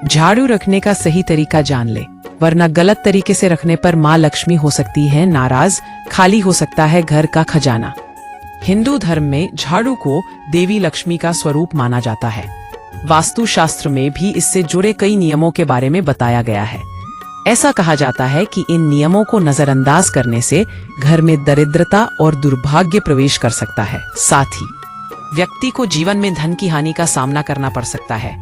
झाड़ू रखने का सही तरीका जान ले, वरना गलत तरीके से रखने पर माँ लक्ष्मी हो सकती है नाराज, खाली हो सकता है घर का खजाना। हिंदू धर्म में झाड़ू को देवी लक्ष्मी का स्वरूप माना जाता है। वास्तुशास्त्र में भी इससे जुड़े कई नियमों के बारे में बताया गया है। ऐसा कहा जाता है कि इन नियमों को नजरअंदाज करने से घर में दरिद्रता और दुर्भाग्य प्रवेश कर सकता है। साथ ही व्यक्ति को जीवन में धन की हानि का सामना करना पड़ सकता है।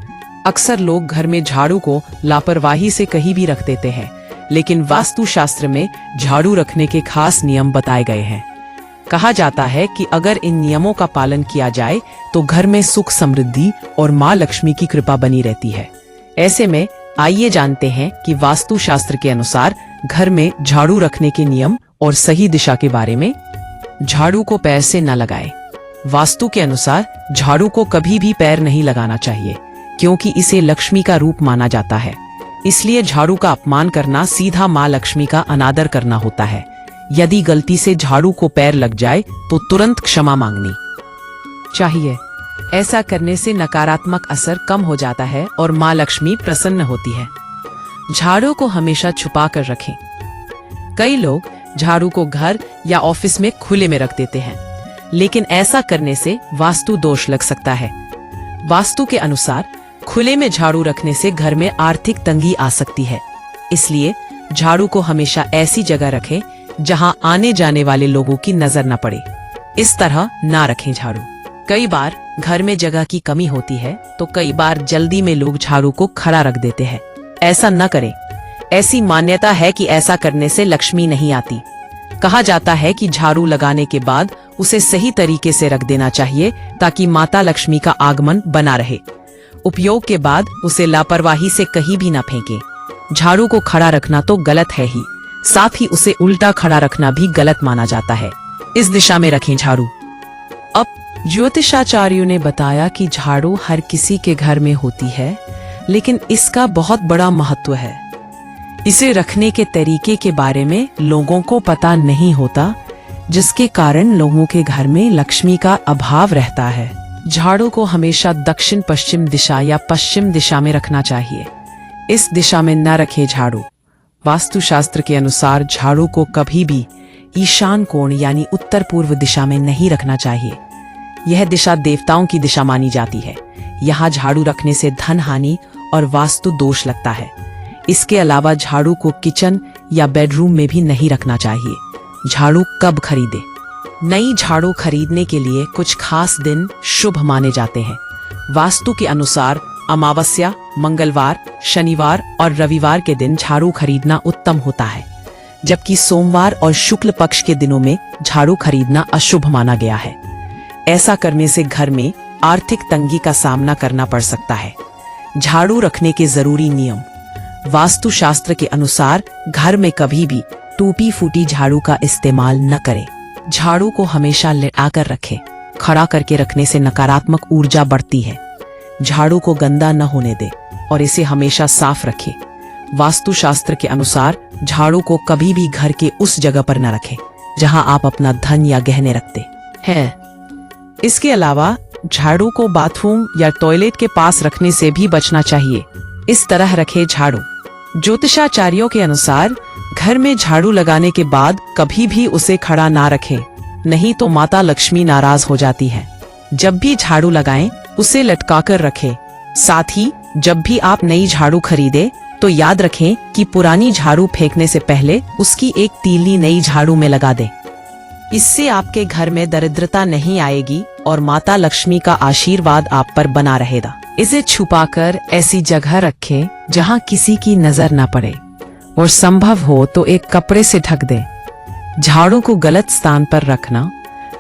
अक्सर लोग घर में झाड़ू को लापरवाही से कहीं भी रख देते हैं, लेकिन वास्तुशास्त्र में झाड़ू रखने के खास नियम बताए गए हैं। कहा जाता है कि अगर इन नियमों का पालन किया जाए तो घर में सुख समृद्धि और माँ लक्ष्मी की कृपा बनी रहती है। ऐसे में आइए जानते हैं कि वास्तुशास्त्र के अनुसार घर में झाड़ू रखने के नियम और सही दिशा के बारे में। झाड़ू को पैर से न लगाएं। वास्तु के अनुसार झाड़ू को कभी भी पैर नहीं लगाना चाहिए, क्योंकि इसे लक्ष्मी का रूप माना जाता है। इसलिए झाड़ू का अपमान करना सीधा माँ लक्ष्मी का अनादर करना होता है। यदि गलती से झाड़ू को पैर लग जाए तो तुरंत क्षमा मांगनी चाहिए। ऐसा करने से नकारात्मक असर कम हो जाता है और माँ लक्ष्मी प्रसन्न होती है। झाड़ू को हमेशा छुपा कर रखें। कई लोग झाड़ू को घर या ऑफिस में खुले में रख देते हैं, लेकिन ऐसा करने से वास्तु दोष लग सकता है। वास्तु के अनुसार खुले में झाड़ू रखने से घर में आर्थिक तंगी आ सकती है। इसलिए झाड़ू को हमेशा ऐसी जगह रखें जहां आने जाने वाले लोगों की नजर न पड़े। इस तरह ना रखें झाड़ू। कई बार घर में जगह की कमी होती है, तो कई बार जल्दी में लोग झाड़ू को खड़ा रख देते हैं। ऐसा न करें। ऐसी मान्यता है कि ऐसा करने से लक्ष्मी नहीं आती। कहा जाता है कि झाड़ू लगाने के बाद उसे सही तरीके से रख देना चाहिए, ताकि माता लक्ष्मी का आगमन बना रहे। उपयोग के बाद उसे लापरवाही से कहीं भी न फेंकें। झाड़ू को खड़ा रखना तो गलत है ही, साथ ही उसे उल्टा खड़ा रखना भी गलत माना जाता है। इस दिशा में रखें झाड़ू। अब ज्योतिषाचार्यों ने बताया कि झाड़ू हर किसी के घर में होती है, लेकिन इसका बहुत बड़ा महत्व है। इसे रखने के तरीके के बारे में लोगों को पता नहीं होता, जिसके कारण लोगों के घर में लक्ष्मी का अभाव रहता है। झाड़ू को हमेशा दक्षिण पश्चिम दिशा या पश्चिम दिशा में रखना चाहिए। इस दिशा में न रखें झाड़ू। वास्तुशास्त्र के अनुसार झाड़ू को कभी भी ईशान कोण यानी उत्तर पूर्व दिशा में नहीं रखना चाहिए। यह दिशा देवताओं की दिशा मानी जाती है। यहाँ झाड़ू रखने से धन हानि और वास्तु दोष लगता है। इसके अलावा झाड़ू को किचन या बेडरूम में भी नहीं रखना चाहिए। झाड़ू कब खरीदे? नई झाड़ू खरीदने के लिए कुछ खास दिन शुभ माने जाते हैं। वास्तु के अनुसार अमावस्या, मंगलवार, शनिवार और रविवार के दिन झाड़ू खरीदना उत्तम होता है, जबकि सोमवार और शुक्ल पक्ष के दिनों में झाड़ू खरीदना अशुभ माना गया है। ऐसा करने से घर में आर्थिक तंगी का सामना करना पड़ सकता है। झाड़ू रखने के जरूरी नियम। वास्तुशास्त्र के अनुसार घर में कभी भी टूटी फूटी झाड़ू का इस्तेमाल न करें। झाड़ू को हमेशा लेटाकर रखें। खड़ा करके रखने से नकारात्मक ऊर्जा बढ़ती है। झाड़ू को गंदा न होने दें और इसे हमेशा साफ रखें। वास्तुशास्त्र के अनुसार झाड़ू को कभी भी घर के उस जगह पर न रखें जहां आप अपना धन या गहने रखते हैं। इसके अलावा झाड़ू को बाथरूम या टॉयलेट के पास रखने से भी बचना चाहिए। इस तरह रखें झाड़ू। ज्योतिषाचार्यों के अनुसार घर में झाड़ू लगाने के बाद कभी भी उसे खड़ा ना रखें, नहीं तो माता लक्ष्मी नाराज हो जाती है। जब भी झाड़ू लगाएं, उसे लटकाकर रखें। साथ ही जब भी आप नई झाड़ू खरीदें तो याद रखें कि पुरानी झाड़ू फेंकने से पहले उसकी एक तीली नई झाड़ू में लगा दें। इससे आपके घर में दरिद्रता नहीं आएगी और माता लक्ष्मी का आशीर्वाद आप पर बना रहेगा। इसे छुपाकर ऐसी जगह रखें जहां किसी की नजर न पड़े और संभव हो तो एक कपड़े से ढक दें। झाड़ू को गलत स्थान पर रखना।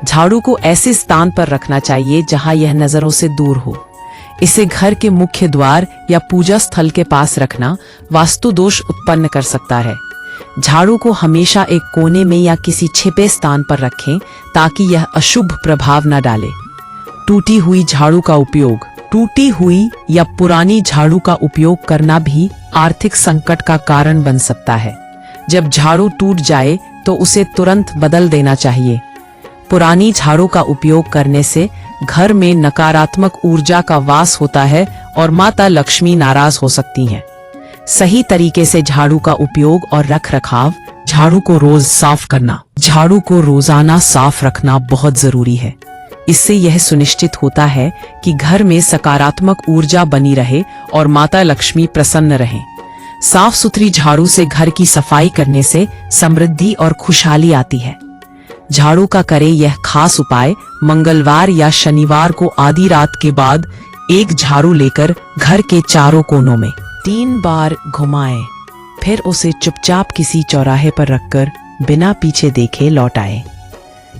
झाड़ू को ऐसे स्थान पर रखना चाहिए जहां यह नजरों से दूर हो। इसे घर के मुख्य द्वार या पूजा स्थल के पास रखना वास्तु दोष उत्पन्न कर सकता है। झाड़ू को हमेशा एक कोने में या किसी छिपे स्थान पर रखें ताकि यह अशुभ प्रभाव न डाले। टूटी हुई झाड़ू का उपयोग। टूटी हुई या पुरानी झाड़ू का उपयोग करना भी आर्थिक संकट का कारण बन सकता है। जब झाड़ू टूट जाए तो उसे तुरंत बदल देना चाहिए। पुरानी झाड़ू का उपयोग करने से घर में नकारात्मक ऊर्जा का वास होता है और माता लक्ष्मी नाराज हो सकती हैं। सही तरीके से झाड़ू का उपयोग और रखरखाव। झाड़ू को रोज साफ करना। झाड़ू को रोजाना साफ रखना बहुत जरूरी है। इससे यह सुनिश्चित होता है कि घर में सकारात्मक ऊर्जा बनी रहे और माता लक्ष्मी प्रसन्न रहें। साफ सुथरी झाड़ू से घर की सफाई करने से समृद्धि और खुशहाली आती है। झाड़ू का करें यह खास उपाय। मंगलवार या शनिवार को आधी रात के बाद एक झाड़ू लेकर घर के चारों कोनों में 3 बार घुमाएं, फिर उसे चुपचाप किसी चौराहे पर रखकर बिना पीछे देखे लौटाएं।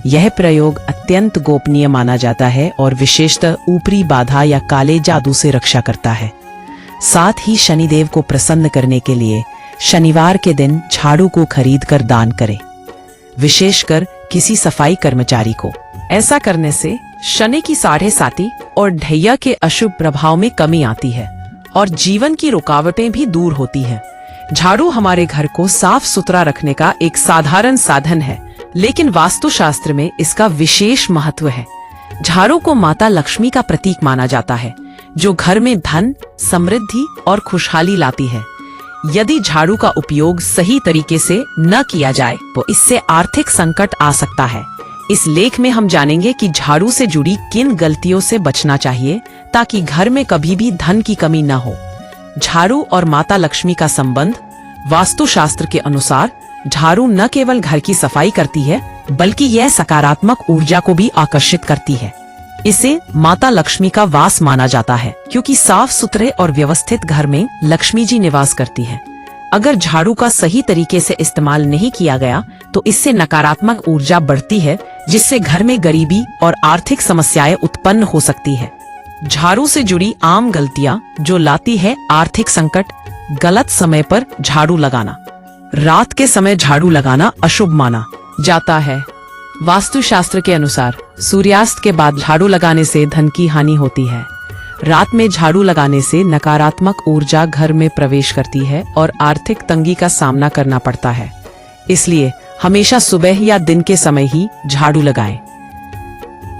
यह प्रयोग अत्यंत गोपनीय माना जाता है और विशेषतः ऊपरी बाधा या काले जादू से रक्षा करता है। साथ ही शनिदेव को प्रसन्न करने के लिए शनिवार के दिन झाड़ू को खरीदकर दान करें, विशेषकर किसी सफाई कर्मचारी को। ऐसा करने से शनि की 7.5 और ढैया के अशुभ प्रभाव में कमी आती है और जीवन की रुकावटें भी दूर होती हैं। झाड़ू हमारे घर को साफ सुथरा रखने का एक साधारण साधन है, लेकिन वास्तुशास्त्र में इसका विशेष महत्व है। झाड़ू को माता लक्ष्मी का प्रतीक माना जाता है, जो घर में धन, समृद्धि और खुशहाली लाती है। यदि झाड़ू का उपयोग सही तरीके से न किया जाए तो इससे आर्थिक संकट आ सकता है। इस लेख में हम जानेंगे कि झाड़ू से जुड़ी किन गलतियों से बचना चाहिए ताकि घर में कभी भी धन की कमी न हो। झाड़ू और माता लक्ष्मी का संबंध। वास्तुशास्त्र के अनुसार झाड़ू न केवल घर की सफाई करती है, बल्कि यह सकारात्मक ऊर्जा को भी आकर्षित करती है। इसे माता लक्ष्मी का वास माना जाता है, क्योंकि साफ सुथरे और व्यवस्थित घर में लक्ष्मी जी निवास करती हैं। अगर झाड़ू का सही तरीके से इस्तेमाल नहीं किया गया तो इससे नकारात्मक ऊर्जा बढ़ती है, जिससे घर में गरीबी और आर्थिक समस्याएं उत्पन्न हो सकती है। झाड़ू से जुड़ी आम गलतियां जो लाती है आर्थिक संकट। गलत समय पर झाड़ू लगाना। रात के समय झाड़ू लगाना अशुभ माना जाता है। वास्तुशास्त्र के अनुसार सूर्यास्त के बाद झाड़ू लगाने से धन की हानि होती है। रात में झाड़ू लगाने से नकारात्मक ऊर्जा घर में प्रवेश करती है और आर्थिक तंगी का सामना करना पड़ता है। इसलिए हमेशा सुबह या दिन के समय ही झाड़ू लगाएं।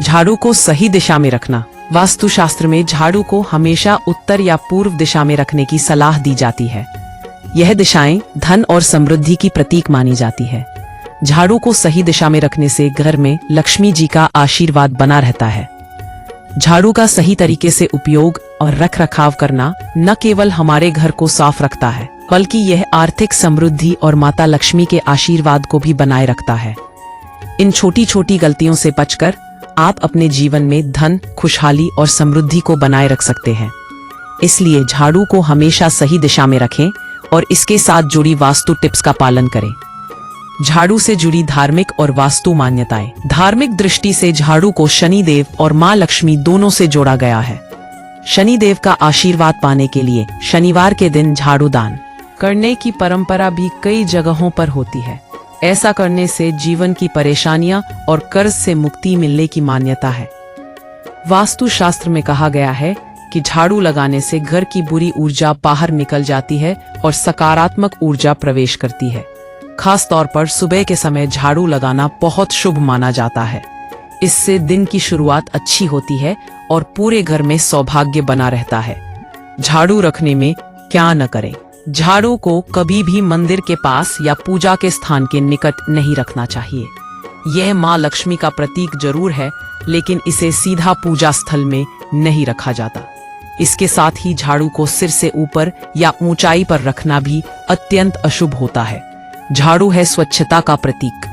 झाड़ू को सही दिशा में रखना। वास्तुशास्त्र में झाड़ू को हमेशा उत्तर या पूर्व दिशा में रखने की सलाह दी जाती है। यह दिशाएं धन और समृद्धि की प्रतीक मानी जाती है। झाड़ू को सही दिशा में रखने से घर में लक्ष्मी जी का आशीर्वाद बना रहता है। झाड़ू का सही तरीके से उपयोग और रखरखाव करना न केवल हमारे घर को साफ रखता है, बल्कि यह आर्थिक समृद्धि और माता लक्ष्मी के आशीर्वाद को भी बनाए रखता है। इन छोटी छोटी गलतियों से बचकर आप अपने जीवन में धन, खुशहाली और समृद्धि को बनाए रख सकते हैं। इसलिए झाड़ू को हमेशा सही दिशा में रखें और इसके साथ जुड़ी वास्तु टिप्स का पालन करें। झाड़ू से जुड़ी धार्मिक और वास्तु मान्यताएं। धार्मिक दृष्टि से झाड़ू को शनिदेव और मां लक्ष्मी दोनों से जोड़ा गया है। शनिदेव का आशीर्वाद पाने के लिए शनिवार के दिन झाड़ू दान करने की परंपरा भी कई जगहों पर होती है। ऐसा करने से जीवन की परेशानियां और कर्ज से मुक्ति मिलने की मान्यता है। वास्तुशास्त्र में कहा गया है कि झाड़ू लगाने से घर की बुरी ऊर्जा बाहर निकल जाती है और सकारात्मक ऊर्जा प्रवेश करती है। खास तौर पर सुबह के समय झाड़ू लगाना बहुत शुभ माना जाता है। इससे दिन की शुरुआत अच्छी होती है और पूरे घर में सौभाग्य बना रहता है। झाड़ू रखने में क्या न करें। झाड़ू को कभी भी मंदिर के पास या पूजा के स्थान के निकट नहीं रखना चाहिए। यह मां लक्ष्मी का प्रतीक जरूर है, लेकिन इसे सीधा पूजा स्थल में नहीं रखा जाता। इसके साथ ही झाड़ू को सिर से ऊपर या ऊंचाई पर रखना भी अत्यंत अशुभ होता है। झाड़ू है स्वच्छता का प्रतीक।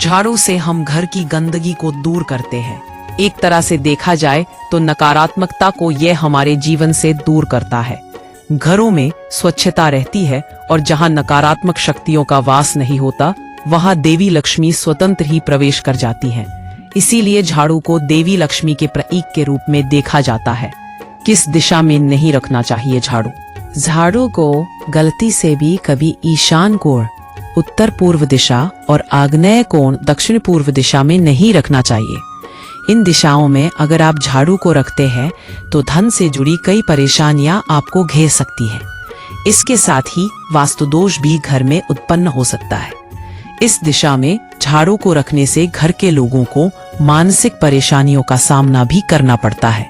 झाड़ू से हम घर की गंदगी को दूर करते हैं। एक तरह से देखा जाए तो नकारात्मकता को यह हमारे जीवन से दूर करता है। घरों में स्वच्छता रहती है और जहां नकारात्मक शक्तियों का वास नहीं होता, वहां देवी लक्ष्मी स्वतंत्र ही प्रवेश कर जाती हैं। इसीलिए झाड़ू को देवी लक्ष्मी के प्रतीक के रूप में देखा जाता है। किस दिशा में नहीं रखना चाहिए झाड़ू। झाड़ू को गलती से भी कभी ईशान कोण, उत्तर पूर्व दिशा और आग्नेय कोण, दक्षिण पूर्व दिशा में नहीं रखना चाहिए। इन दिशाओं में अगर आप झाड़ू को रखते हैं तो धन से जुड़ी कई परेशानियां आपको घेर सकती हैं। इसके साथ ही वास्तु दोष भी घर में उत्पन्न हो सकता है। इस दिशा में झाड़ू को रखने से घर के लोगों को मानसिक परेशानियों का सामना भी करना पड़ता है।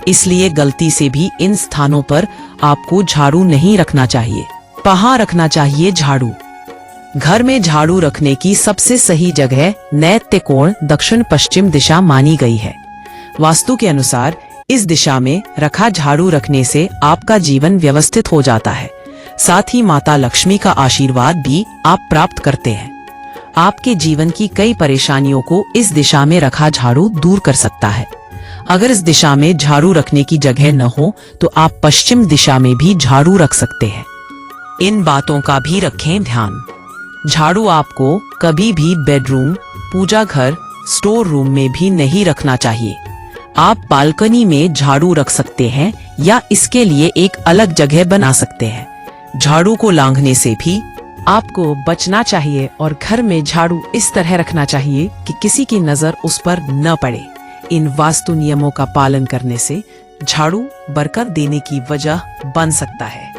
इसलिए गलती से भी इन स्थानों पर आपको झाड़ू नहीं रखना चाहिए। कहाँ रखना चाहिए झाड़ू? घर में झाड़ू रखने की सबसे सही जगह नैत्य कोण दक्षिण पश्चिम दिशा मानी गई है। वास्तु के अनुसार इस दिशा में रखा झाड़ू रखने से आपका जीवन व्यवस्थित हो जाता है, साथ ही माता लक्ष्मी का आशीर्वाद भी आप प्राप्त करते हैं। आपके जीवन की कई परेशानियों को इस दिशा में रखा झाड़ू दूर कर सकता है। अगर इस दिशा में झाड़ू रखने की जगह न हो तो आप पश्चिम दिशा में भी झाड़ू रख सकते हैं। इन बातों का भी रखें ध्यान। झाड़ू आपको कभी भी बेडरूम, पूजा घर, स्टोर रूम में भी नहीं रखना चाहिए। आप बालकनी में झाड़ू रख सकते हैं या इसके लिए एक अलग जगह बना सकते हैं। झाड़ू को लांघने से भी आपको बचना चाहिए और घर में झाड़ू इस तरह रखना चाहिए कि किसी की नजर उस पर न पड़े। इन वास्तु नियमों का पालन करने से झाड़ू बरकत देने की वजह बन सकता है।